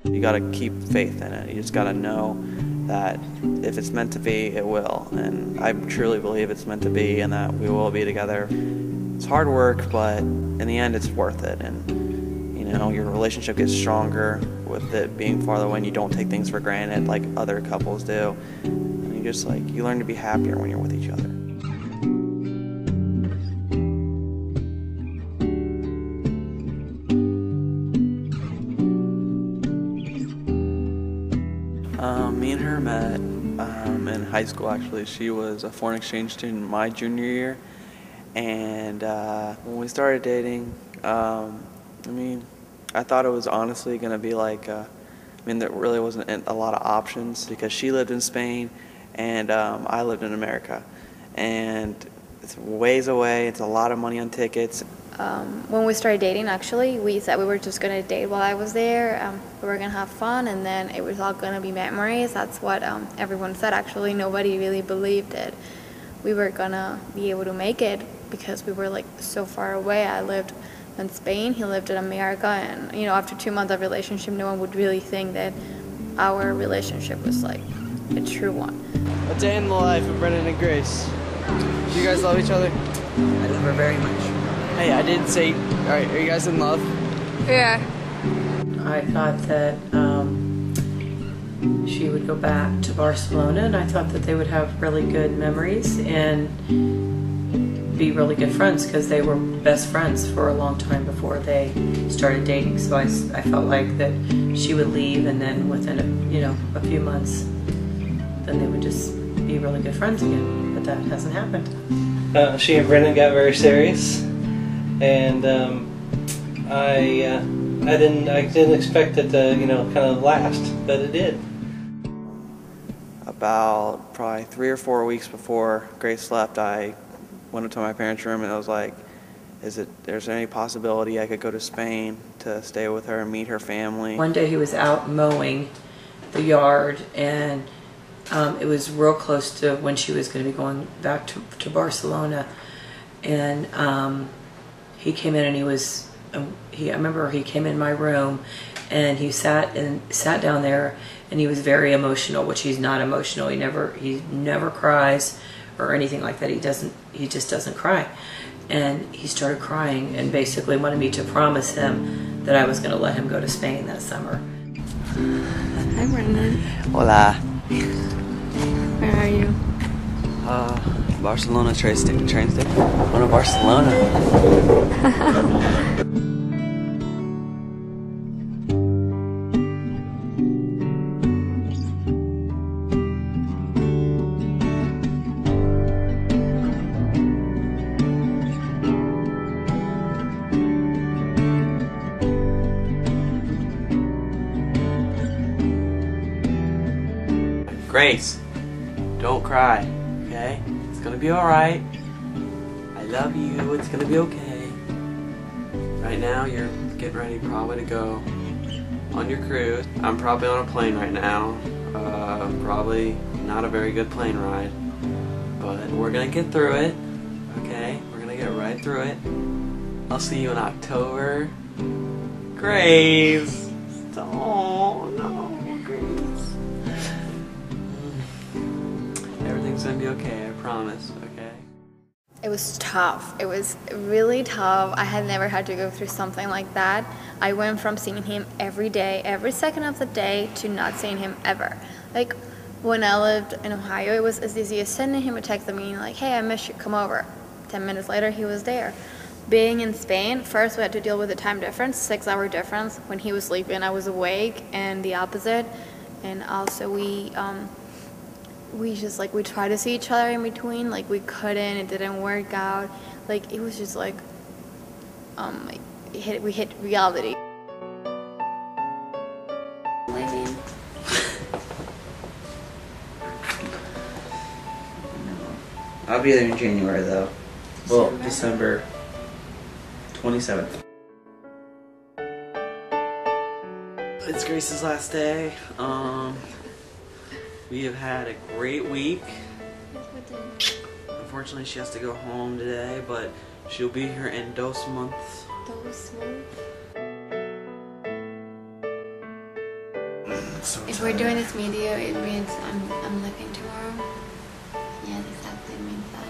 You gotta keep faith in it. You just gotta know that if it's meant to be, it will. And I truly believe it's meant to be and that we will be together. It's hard work, but in the end it's worth it. And you know, your relationship gets stronger with it being farther away and you don't take things for granted like other couples do. And you just you learn to be happier when you're with each other. Me and her met in high school, actually. She was a foreign exchange student my junior year, and when we started dating, I thought it was honestly going to be there really wasn't a lot of options because she lived in Spain and I lived in America, and it's ways away, it's a lot of money on tickets. When we started dating, actually, we said we were just going to date while I was there. We were going to have fun, and then it was all going to be memories. That's what everyone said, actually. Nobody really believed it. We were going to be able to make it because we were so far away. I lived in Spain, he lived in America, and after 2 months of relationship, no one would really think that our relationship was a true one. A day in the life of Brennan and Grace. Do you guys love each other? I love her very much. Hey, I didn't say. Alright, are you guys in love? Yeah. I thought that she would go back to Barcelona, and I thought that they would have really good memories and be really good friends because they were best friends for a long time before they started dating. So I felt like that she would leave, and then within a few months, then they would just be really good friends again. But that hasn't happened. She and Brennan got very serious. And I didn't expect it to kind of last, but it did. About probably 3 or 4 weeks before Grace left, I went up to my parents' room and I was like, is there any possibility I could go to Spain to stay with her and meet her family? One day he was out mowing the yard, and it was real close to when she was going to be going back to Barcelona, and he came in and I remember he came in my room and he sat down there and he was very emotional, which he's not emotional. He never cries or anything like that. He just doesn't cry. And he started crying and basically wanted me to promise him that I was going to let him go to Spain that summer. Hi, Brennan. Hola. Where are you? Barcelona train station. Going to Barcelona. Grace, don't cry, okay? It's gonna be alright. I love you, it's gonna be okay. Right now, you're getting ready probably to go on your cruise. I'm probably on a plane right now. Probably not a very good plane ride. But we're gonna get through it, okay? We're gonna get right through it. I'll see you in October. Grace! Oh, no, Grace. Everything's gonna be okay, I promise, okay? It was tough. It was really tough. I had never had to go through something like that. I went from seeing him every day, every second of the day, to not seeing him ever. When I lived in Ohio, it was as easy as sending him a text and being like, hey, I miss you, come over. 10 minutes later, he was there. Being in Spain, first we had to deal with the time difference, 6-hour difference. When he was sleeping, I was awake, and the opposite. And also we tried to see each other in between, we couldn't, it didn't work out. It was just we hit reality. I'll be there in January though. Well, December 27th. It's Grace's last day. We have had a great week. Unfortunately, she has to go home today, but she'll be here in 2 months. 2 months? If we're doing this video, it means I'm leaving tomorrow. Yes, exactly, it means that.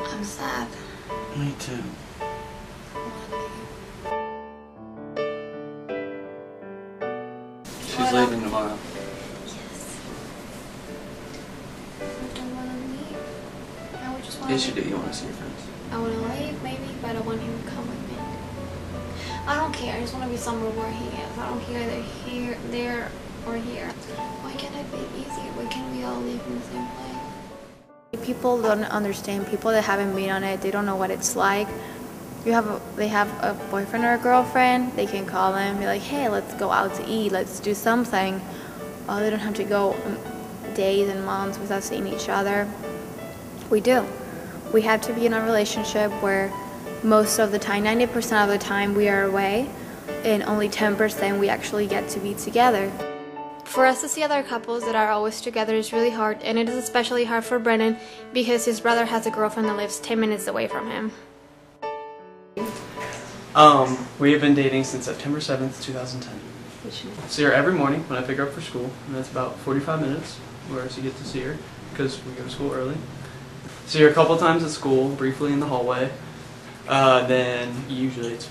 I'm sad. Me too. I wanna leave. She's leaving tomorrow. Yes. I don't wanna leave. I would just wanna Yes, you leave. do. You want to see your friends. I wanna leave maybe, but I want him to come with me. I don't care. I just want to be somewhere where he is. I don't care either here, there, or here. Why can't it be easier? Why can't we all live in the same place? People don't understand. People that haven't been on it, they don't know what it's like. They have a boyfriend or a girlfriend. They can call them and be like, hey, let's go out to eat. Let's do something. Oh, they don't have to go days and months without seeing each other. We do. We have to be in a relationship where most of the time, 90% of the time, we are away, and only 10% we actually get to be together. For us to see other couples that are always together is really hard, and it is especially hard for Brennan because his brother has a girlfriend that lives 10 minutes away from him. We have been dating since September 7th, 2010. See her every morning when I pick her up for school, and that's about 45 minutes, whereas you get to see her because we go to school early. See her a couple times at school, briefly in the hallway. Then usually it's a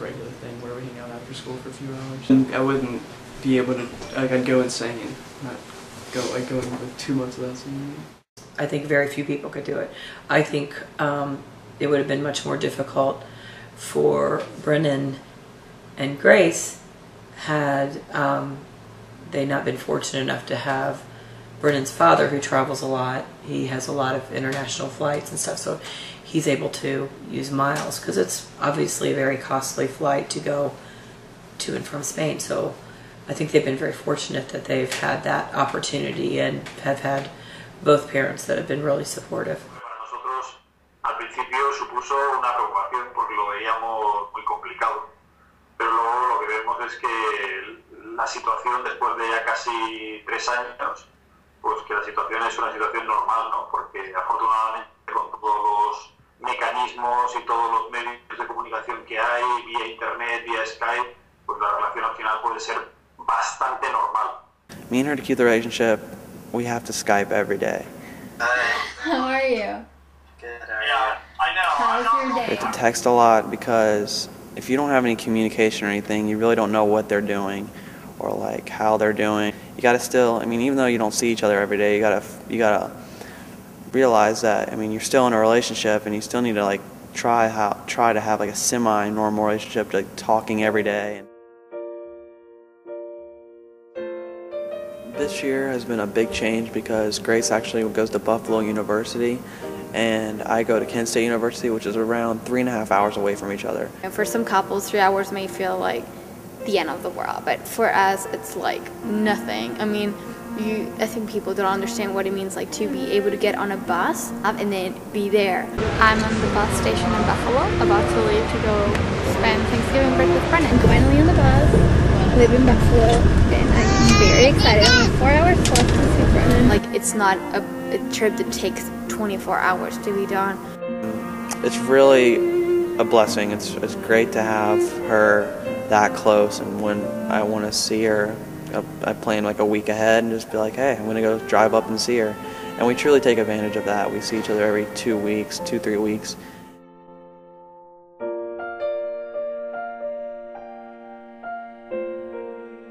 regular thing where we hang out after school for a few hours. And I wouldn't be able to, like, I'd go insane. I'd go like 2 months without seeing you. I think very few people could do it. I think it would have been much more difficult for Brennan and Grace had they not been fortunate enough to have Brennan's father, who travels a lot. He has a lot of international flights and stuff, so he's able to use miles because it's obviously a very costly flight to go to and from Spain. So I think they've been very fortunate that they've had that opportunity and have had both parents that have been really supportive. Para nosotros, al principio supuso una preocupación porque lo veíamos muy complicado, pero luego lo que vemos es que la situación después de ya casi 3 años, pues que la situación es una situación normal, ¿no? Porque afortunadamente con todos los mecanismos y todos los medios de comunicación que hay, vía internet, vía Skype, pues la relación al final puede ser bastante normal. Me and her, to keep the relationship, we have to Skype every day. How are you? Good, yeah, I know. How's your We day? have to text a lot because if you don't have any communication or anything, you really don't know what they're doing or like how they're doing. You gotta still, I mean, even though you don't see each other every day, you gotta realize that, I mean, you're still in a relationship and you still need to like try to have like a semi-normal relationship, like talking every day. This year has been a big change because Grace actually goes to Buffalo University and I go to Kent State University, which is around 3.5 hours away from each other. And for some couples, 3 hours may feel like the end of the world, but for us, it's like nothing. I mean, I think people don't understand what it means like to be able to get on a bus and then be there. I'm on the bus station in Buffalo, about to leave to go spend Thanksgiving break with Brennan. I'm finally on the bus, live in Buffalo, and I'm very excited. I'm 4 hours plus to see Brennan. Like, it's not a trip that takes 24 hours to be done. It's really a blessing. It's great to have her that close, and when I want to see her, I plan like a week ahead and just be like, hey, I'm going to go drive up and see her. And we truly take advantage of that. We see each other every 2 weeks, 2-3 weeks.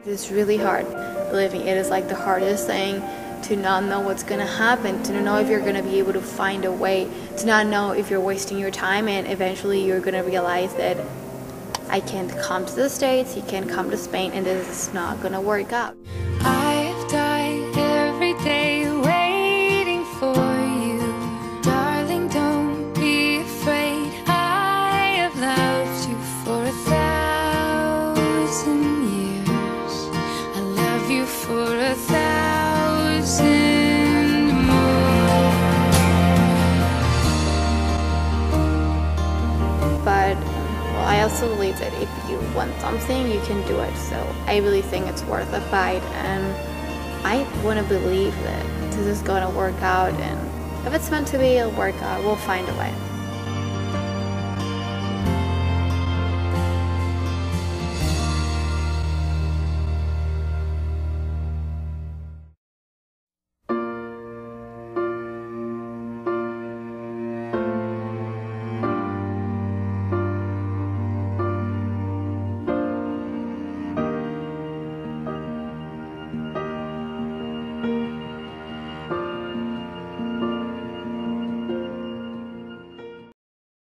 It's really hard living. It is like the hardest thing to not know what's going to happen, to not know if you're going to be able to find a way, to not know if you're wasting your time, and eventually you're going to realize that I can't come to the States, he can't come to Spain, and this is not going to work out. I've died every day waiting for you. Darling, don't be afraid. I have loved you for 1,000 years. I love you for 1,000 more. But I also believe that if you want something, you can do it. So I really think it's worth a fight, and I want to believe that this is going to work out, and if it's meant to be, it'll work out. We'll find a way.